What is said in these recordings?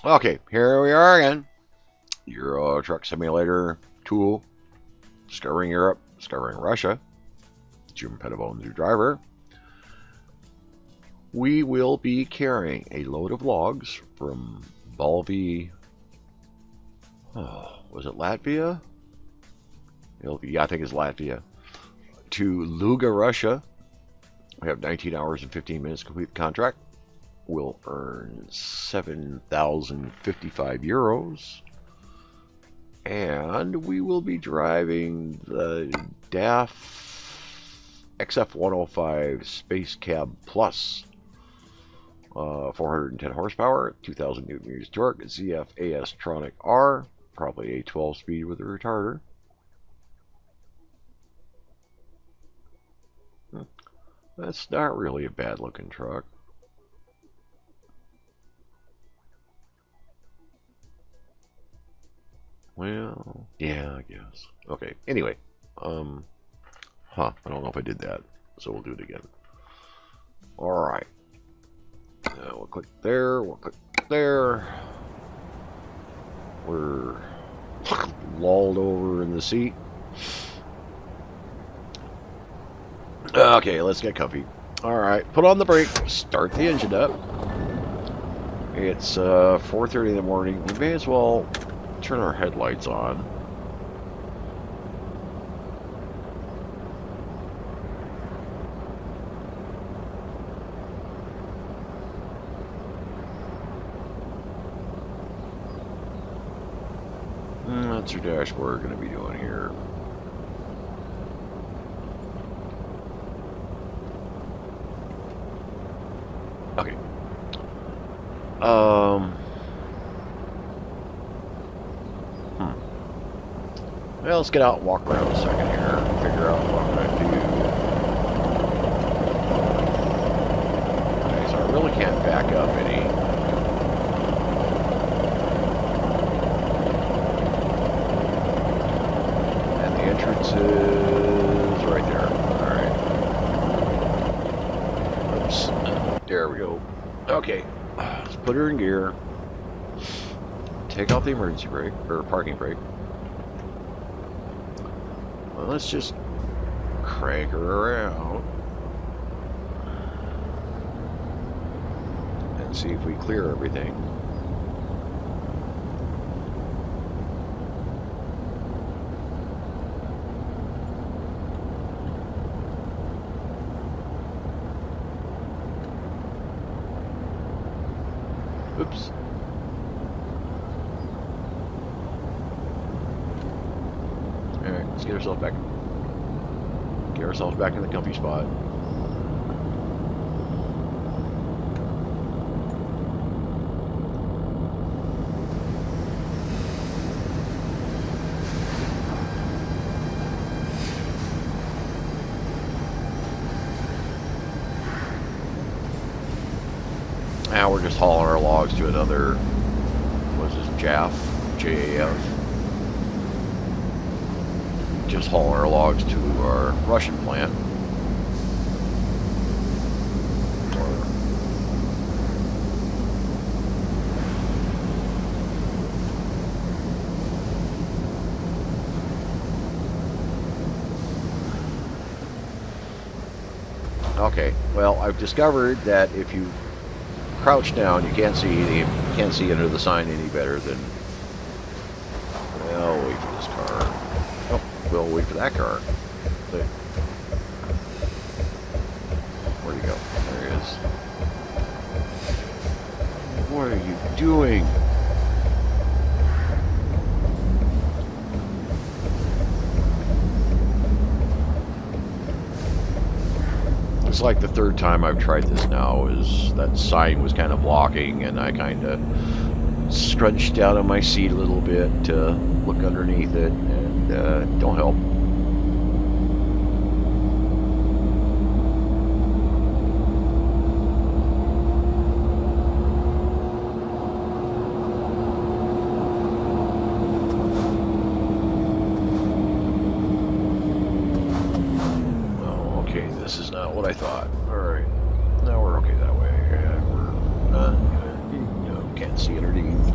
Okay, here we are again. Euro Truck Simulator tool. Discovering Europe, discovering Russia. Jim Pettibone, new driver. We will be carrying a load of logs from Balvi. Oh, was it Latvia? Yeah, I think it's Latvia. To Luga, Russia. We have 19 hours and 15 minutes to complete the contract. We'll earn 7,055 euros. And we will be driving the DAF XF 105 Space Cab Plus. 410 horsepower, 2,000 newton meters torque, ZF AS-tronic R, probably a 12-speed with a retarder. That's not really a bad-looking truck. Well, yeah, I guess. Okay, anyway. I don't know if I did that, so we'll do it again. Alright. We'll click there, we'll click there. We're lolled over in the seat. Okay, let's get comfy. Alright, put on the brake, start the engine up. It's 4:30 in the morning. We may as well turn our headlights on. That's our dashboard we're going to be doing here. Okay. Well, let's get out and walk around a second here and figure out what I'm going to do. Okay, so I really can't back up any. And the entrance is right there. Alright. Oops. There we go. Okay. Let's put her in gear. Take off the emergency brake, or parking brake. Well, let's just crank her around and see if we clear everything. Oops. Alright, let's get ourselves back. Get ourselves back in the comfy spot. Now we're just hauling our logs to another, what's this, JAF? JAF. Just hauling our logs to our Russian plant. Okay, well, I've discovered that if you crouch down, you can't see under the sign any better than. Well, wait for this car. Oh, we'll wait for that car. Where'd he go? There he is. What are you doing? It's like the third time I've tried this now. Is that sign was kind of blocking, and I kind of scrunched out of my seat a little bit to look underneath it, and don't help. This is not what I thought. Alright. Now we're okay that way. Yeah, we're not. Okay. Can't see underneath.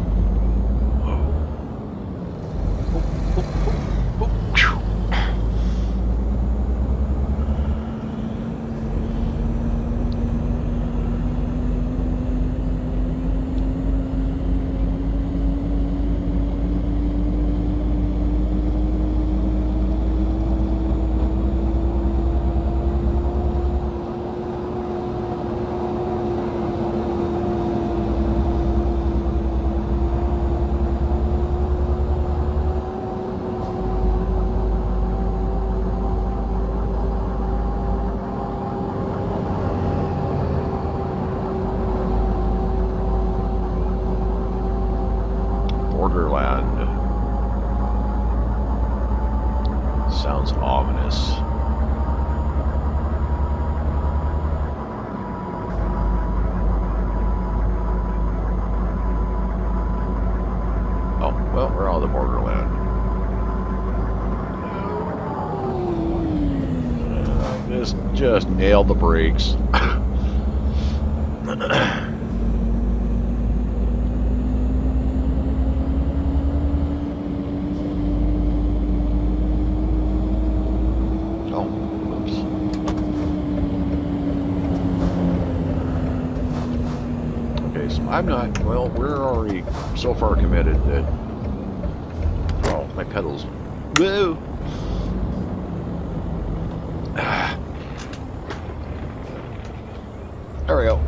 Borderland. Sounds ominous. Oh, well, we're out of the borderland. Just nailed the brakes. I'm not, well, we're already so far committed that, well, my pedals, woo! There we go.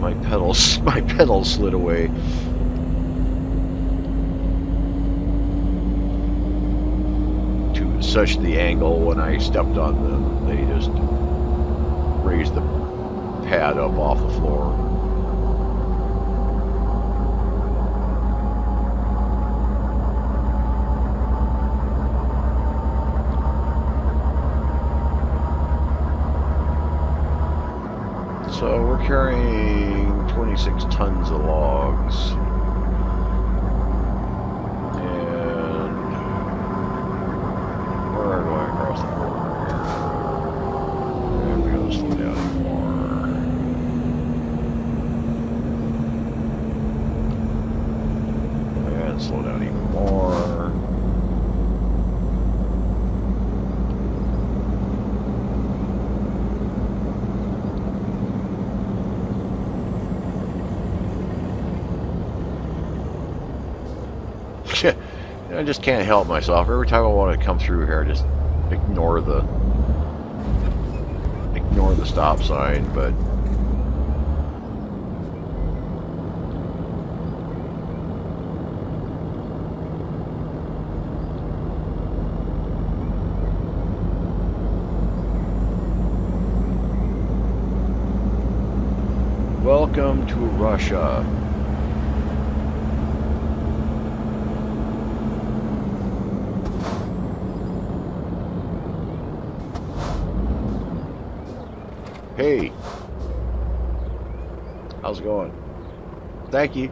My pedals slid away. Such the angle when I stepped on them, they just raised the pad up off the floor. So we're carrying 26 tons of logs. Slow down even more. I just can't help myself. Every time I want to come through here, I just ignore the stop sign, but welcome to Russia. Hey, how's it going? Thank you.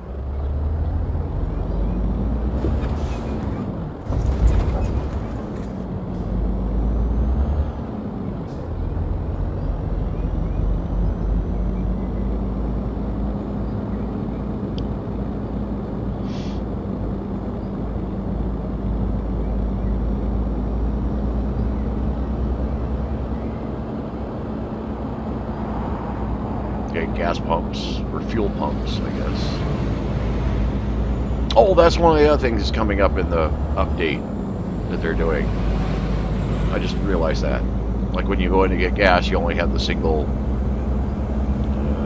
Gas pumps, or fuel pumps, I guess. Oh, that's one of the other things that's coming up in the update that they're doing. I just realized that. Like when you go in to get gas, you only have the single...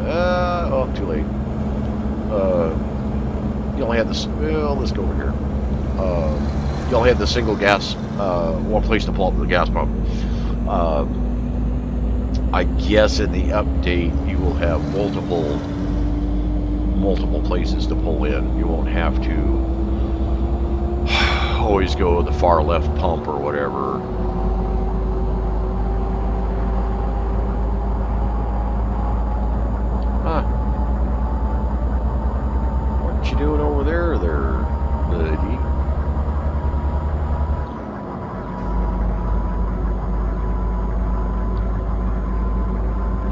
oh, too late. You only have this... Well, let's go over here. You only have the single gas... one place to pull up the gas pump. I guess in the update you will have multiple places to pull in. You won't have to always go to the far left pump or whatever. Huh. What you doing over there, buddy?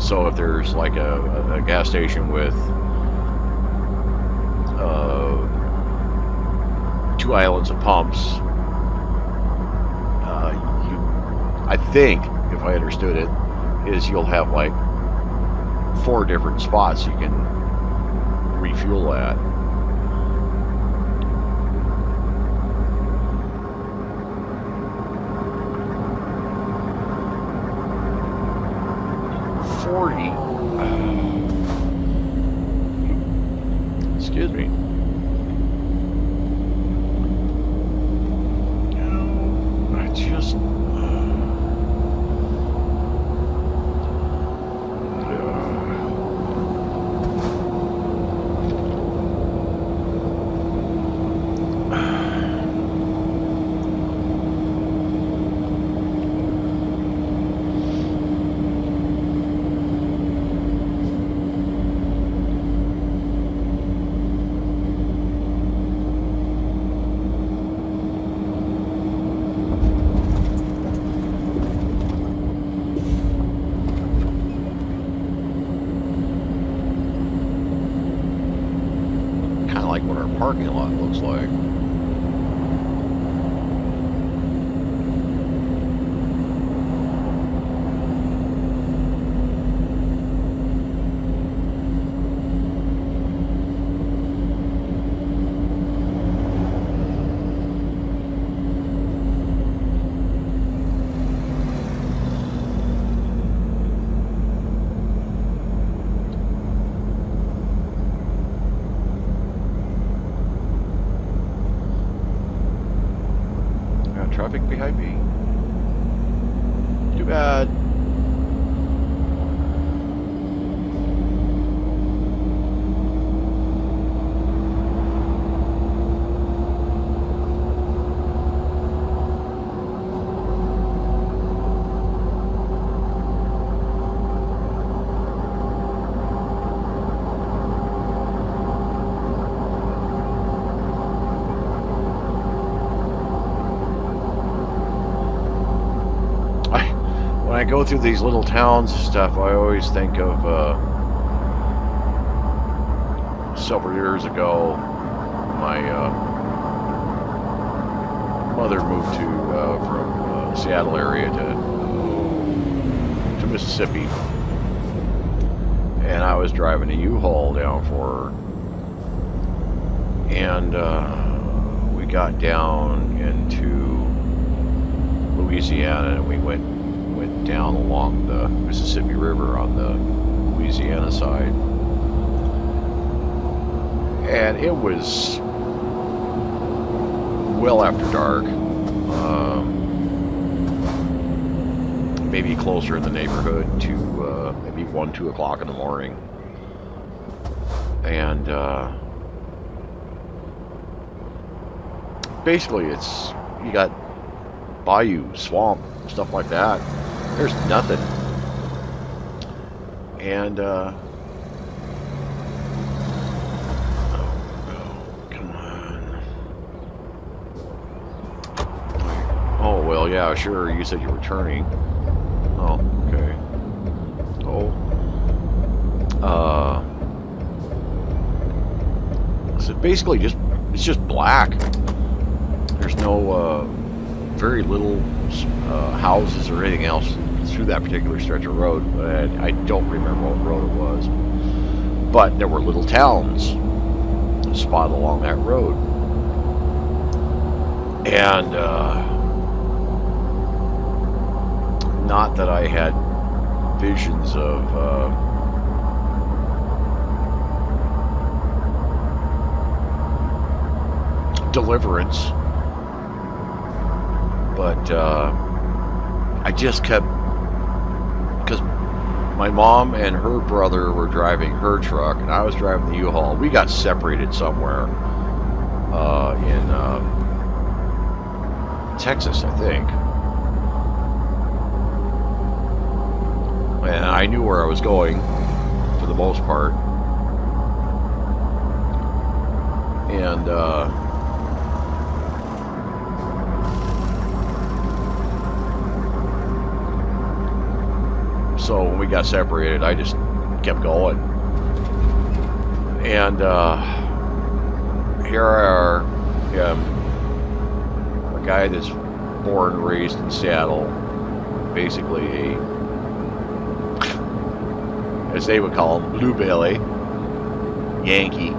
So if there's like a gas station with 2 islands of pumps, I think, if I understood it, is you'll have like 4 different spots you can refuel at. Excuse me. I just... like what our parking lot looks like. Traffic behind me. Too bad. When I go through these little towns and stuff, I always think of several years ago, my mother moved from Seattle area to Mississippi, and I was driving a U-Haul down for her, and we got down into Louisiana, and we went down along the Mississippi River on the Louisiana side, and it was well after dark, maybe closer in the neighborhood to maybe 1-2 o'clock in the morning, and basically it's, you got bayou, swamp, stuff like that. There's nothing. And oh, come on. Oh, well, yeah, sure, you said you were turning. Oh, okay. Oh. So basically it's just black. There's no very little houses or anything else through that particular stretch of road. I don't remember what road it was, but there were little towns spotted along that road, and not that I had visions of deliverance, but I just kept, because my mom and her brother were driving her truck and I was driving the U-Haul. We got separated somewhere in Texas, I think, and I knew where I was going for the most part, and So when we got separated, I just kept going. And here are a guy that's born and raised in Seattle, basically a, as they would call him, blue belly Yankee.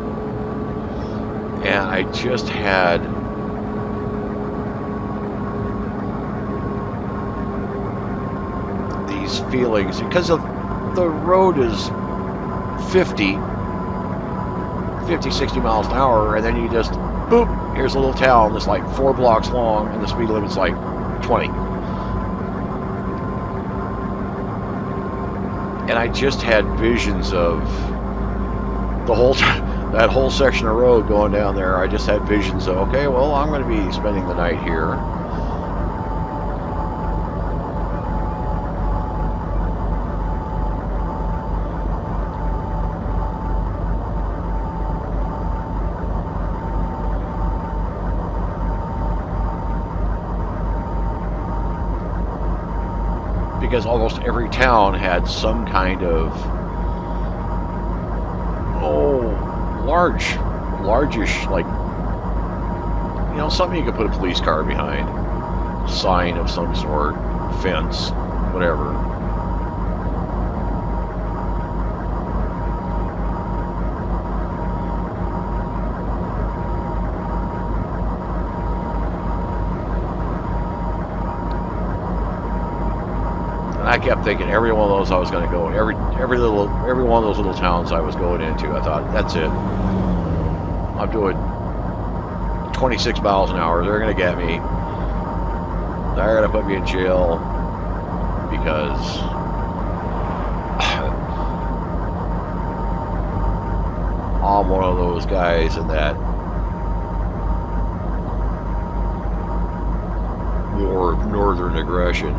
And I just had these feelings because of the road is 50, 60 miles an hour, and then you just boop, here's a little town that's like 4 blocks long and the speed limit's like 20. And I just had visions of the whole that whole section of road going down there. I just had visions of, okay, well, I'm going to be spending the night here. Because almost every town had some kind of, largish, like, you know, something you could put a police car behind, sign of some sort, fence, whatever. I kept thinking every one of those I was going to go, every one of those little towns I was going into, I thought, that's it. I'm doing 26 miles an hour. They're going to get me. They're going to put me in jail because I'm one of those guys in that war of northern aggression.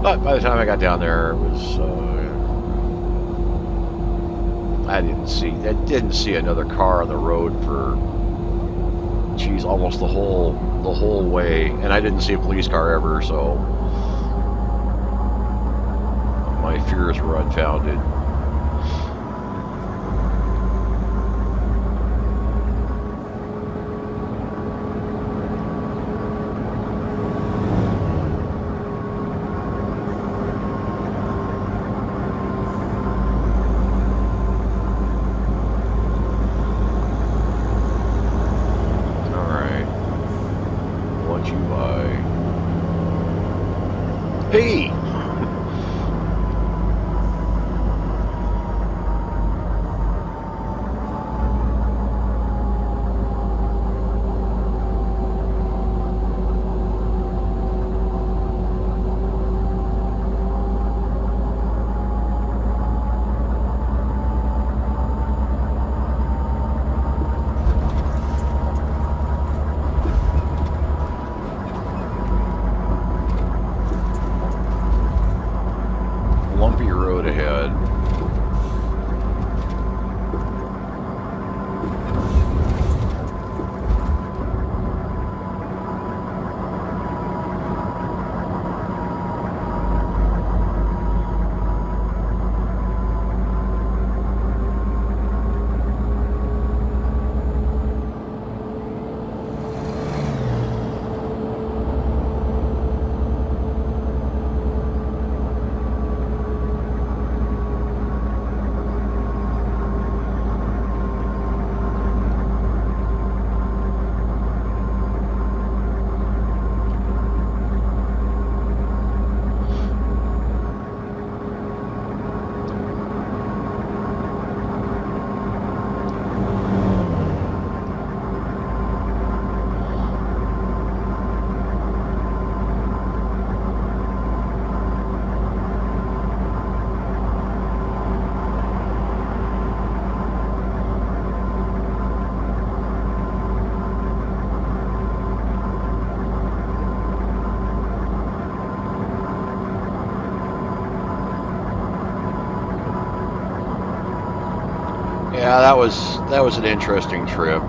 But by the time I got down there, it was I didn't see another car on the road for, geez, almost the whole way, and I didn't see a police car ever, so my fears were unfounded. Hey! Lumpy road ahead. Yeah, that was an interesting trip.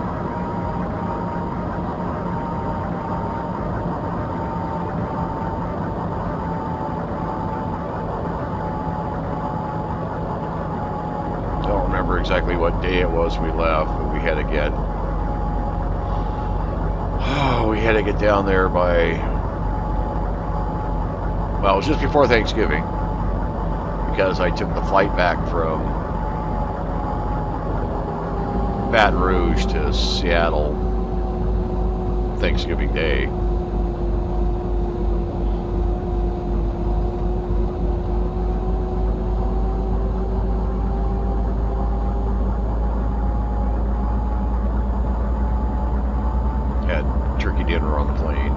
Don't remember exactly what day it was we left, but we had to get down there by, well, it was just before Thanksgiving, because I took the flight back from Baton Rouge to Seattle Thanksgiving Day. Had turkey dinner on the plane.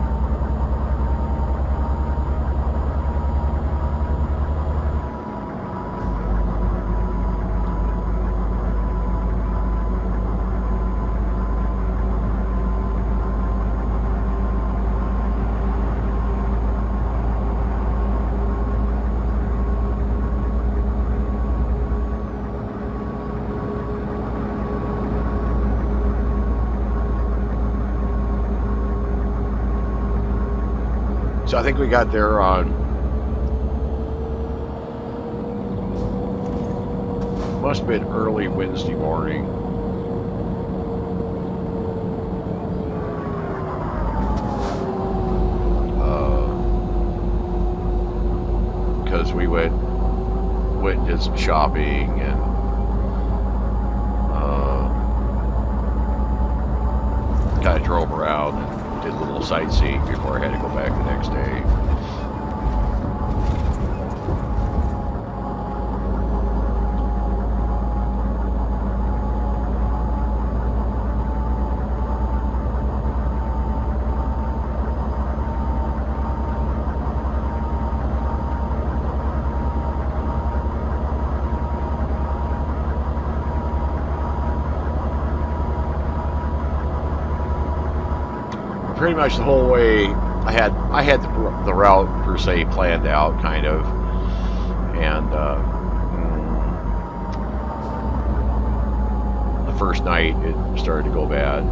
So I think we got there on, must have been early Wednesday morning. Because we went and did some shopping and kind of drove around and did a little sightseeing before I had to go back the next day. Pretty much the whole way, I had the route per se planned out, kind of, and the first night it started to go bad.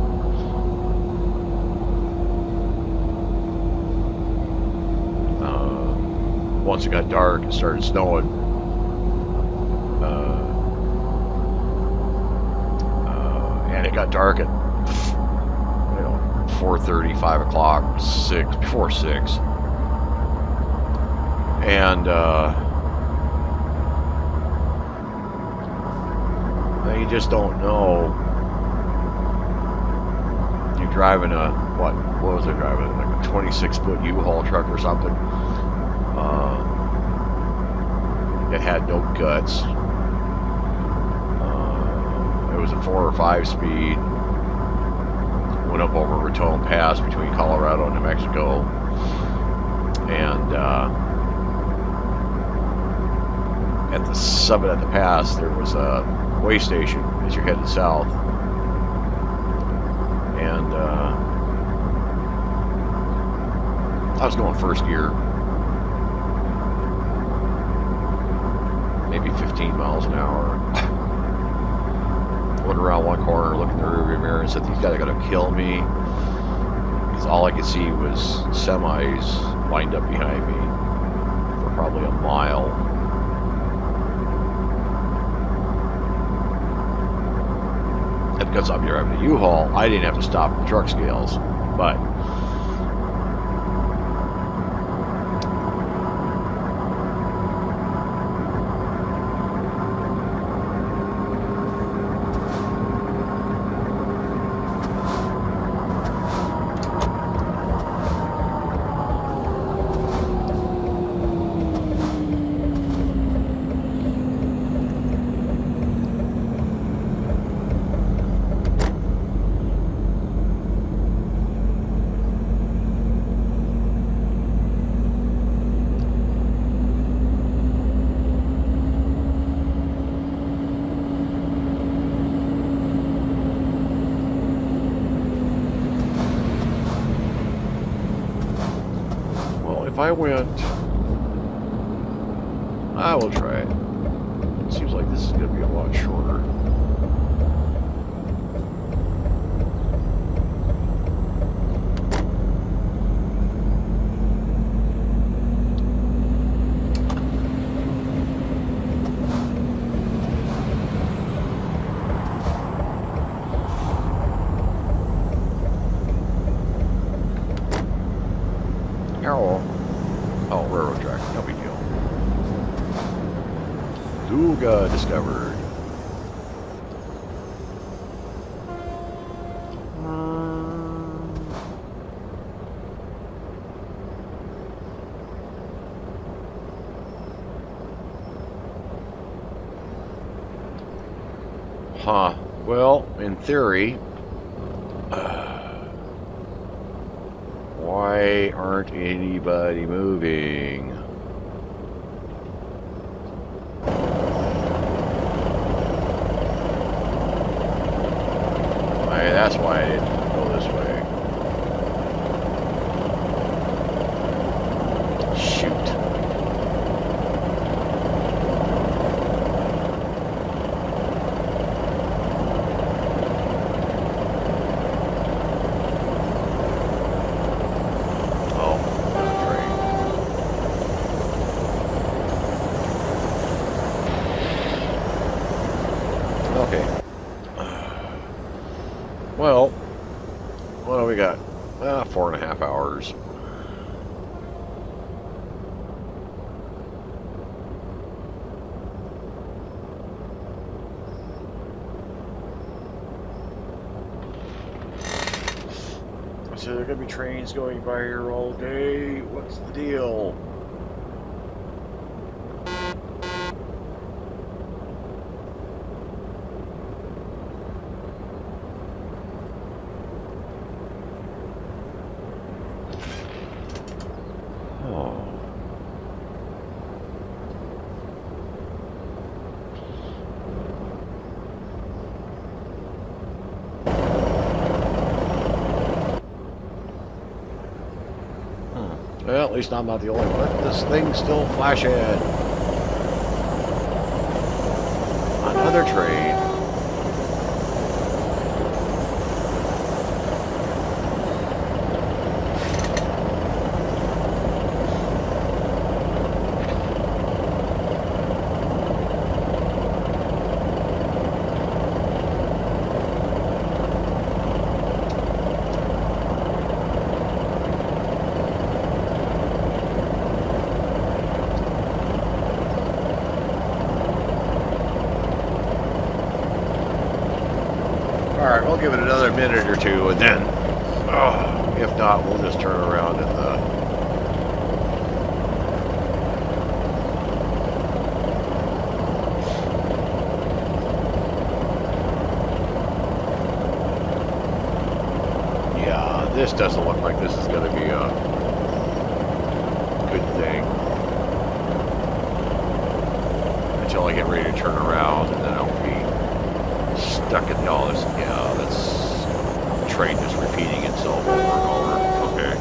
Once it got dark, it started snowing. And it got dark at 4:30, 5 o'clock, 6, before 6. And you just don't know. You're driving a, what was I driving? Like a 26-foot U-Haul truck or something. It had no guts. It was a 4 or 5 speed. Went up over Raton Pass between Colorado and New Mexico, and at the summit of the pass there was a way station as you're headed south, and I was going first gear, maybe 15 miles an hour. Went around one corner, looked in the rearview mirror, and said, "These guys are gonna kill me." Because all I could see was semis lined up behind me for probably a mile. And because I'm driving a U-Haul, I didn't have to stop at the truck scales, but if I went, I will try it. It seems like this is going to be a lot shorter. No big deal. Luga discovered. Huh. Well, in theory, why aren't anybody moving? That's why I didn't go this way. Shoot. Oh, another train. Okay. Well, what do we got? 4.5 hours. So there are going to be trains going by here all day. What's the deal? Well, at least I'm not the only one. This thing's still flashing. Another train. Alright, we'll give it another minute or two, and then, if not, we'll just turn around and, yeah, this doesn't look like this is going to be a good thing. Until I get ready to turn around, and then I'll be stuck in all this. Yeah, that's train just repeating itself over and over. Okay.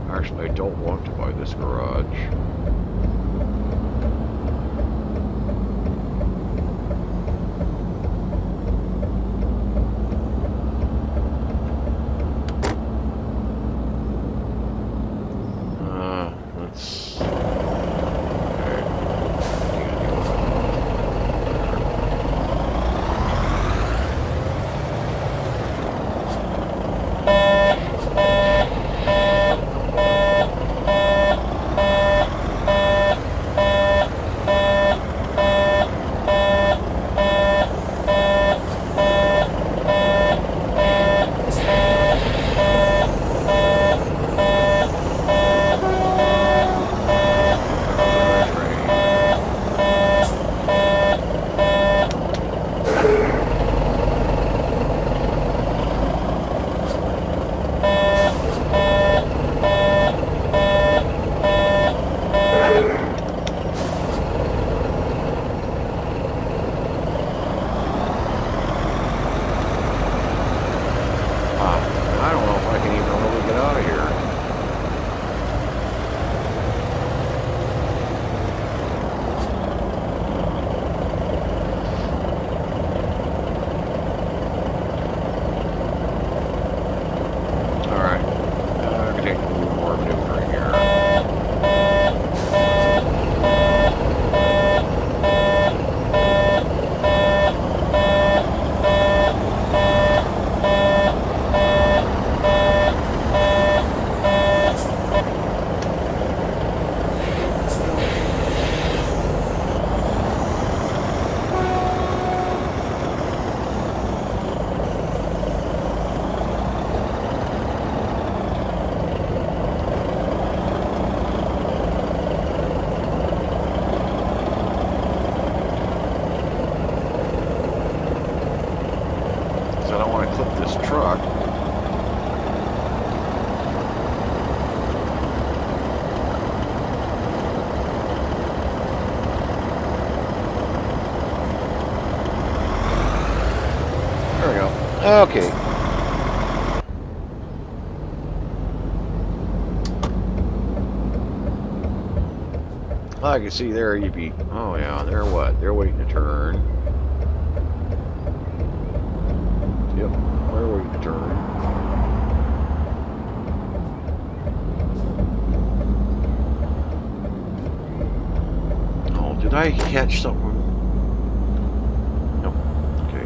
Actually, I don't want to buy this garage. Okay. I can see there you'd be... Oh, yeah, they're what? They're waiting to turn. Yep, they're waiting to turn. Oh, did I catch something? Nope. Okay.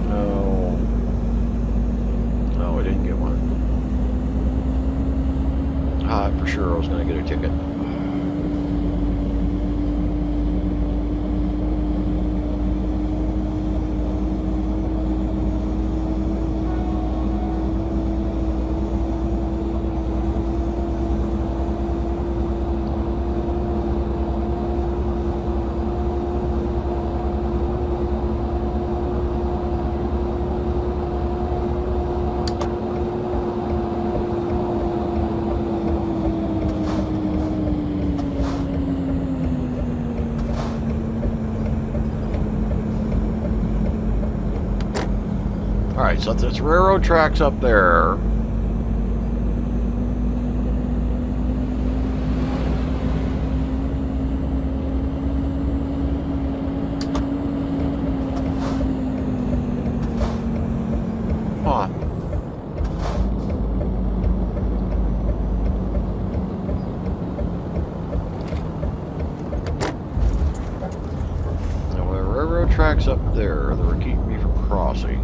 No. No, I didn't get one. For sure I was going to get a ticket. Alright, so there's railroad tracks up there. Huh. Now, the railroad tracks up there that were keeping me from crossing.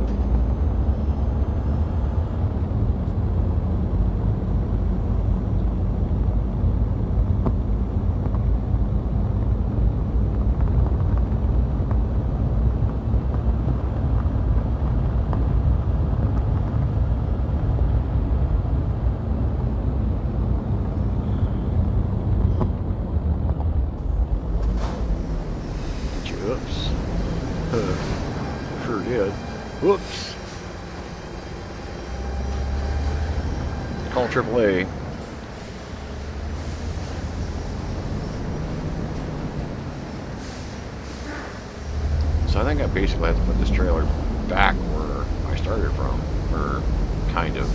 Oops. Sure did. Whoops. Call AAA. So I think I basically have to put this trailer back where I started from. Or kind of.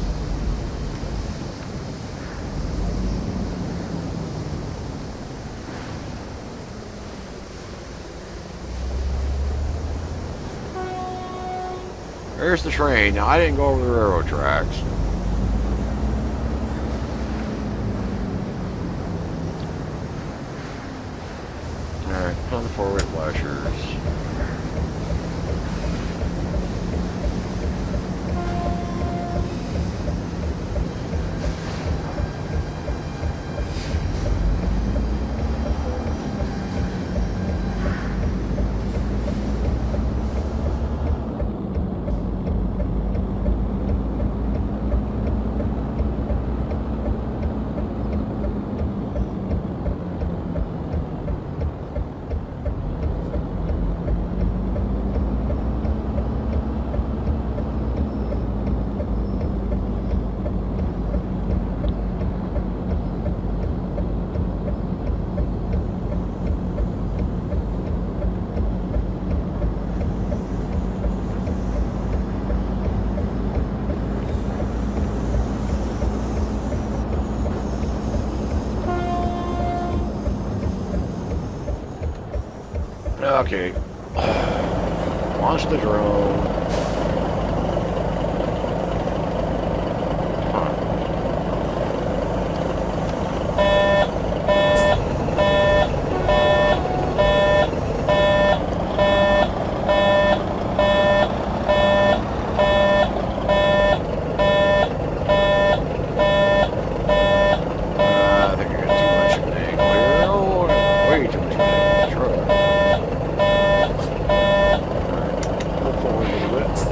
There's the train. Now, I didn't go over the railroad tracks. Alright, put on the forward flashers. Okay. Launch the drone. I think I got too much of an angle here. Oh, way too much of an angle. Pull forward a little bit.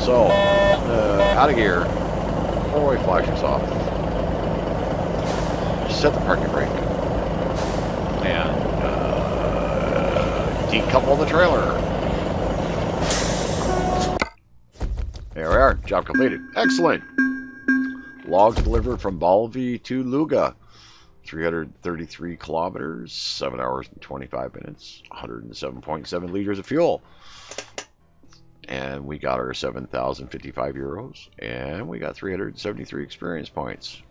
So, out of gear. Four-way flashers off. Set the parking brake. And decouple the trailer. There we are. Job completed. Excellent. Logs delivered from Balvi to Luga. 333 kilometers, 7 hours and 25 minutes, 107.7 liters of fuel. And we got our 7,055 euros, and we got 373 experience points.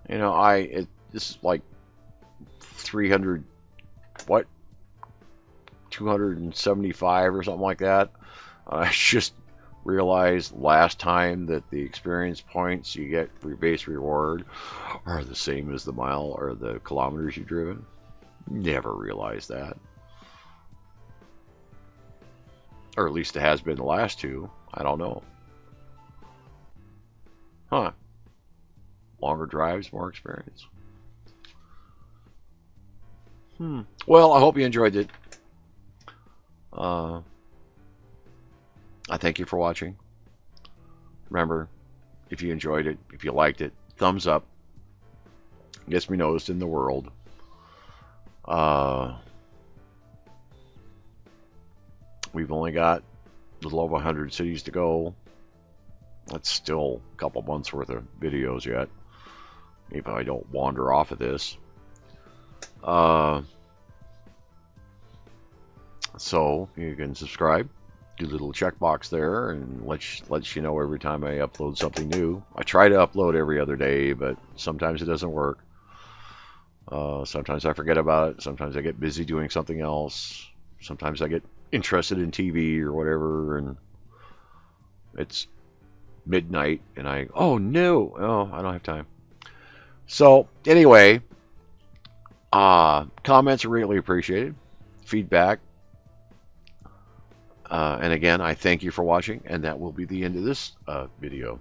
You know, this is like 300, what? 275 or something like that. I just realized last time that the experience points you get for your base reward are the same as the mile or the kilometers you've driven. Never realized that. Or at least it has been the last two. I don't know. Huh. Longer drives, more experience. Well, I hope you enjoyed it. I thank you for watching. Remember, if you enjoyed it, if you liked it, thumbs up. Gets me noticed in the world. We've only got a little over 100 cities to go. That's still a couple months worth of videos yet, if I don't wander off of this. So you can subscribe. Do the little checkbox there, and lets you know every time I upload something new. I try to upload every other day, but sometimes it doesn't work. Sometimes I forget about it. Sometimes I get busy doing something else. Sometimes I get interested in TV or whatever, and it's midnight, and oh no, I don't have time. So anyway, comments are really appreciated. Feedback. And again, I thank you for watching, and that will be the end of this video.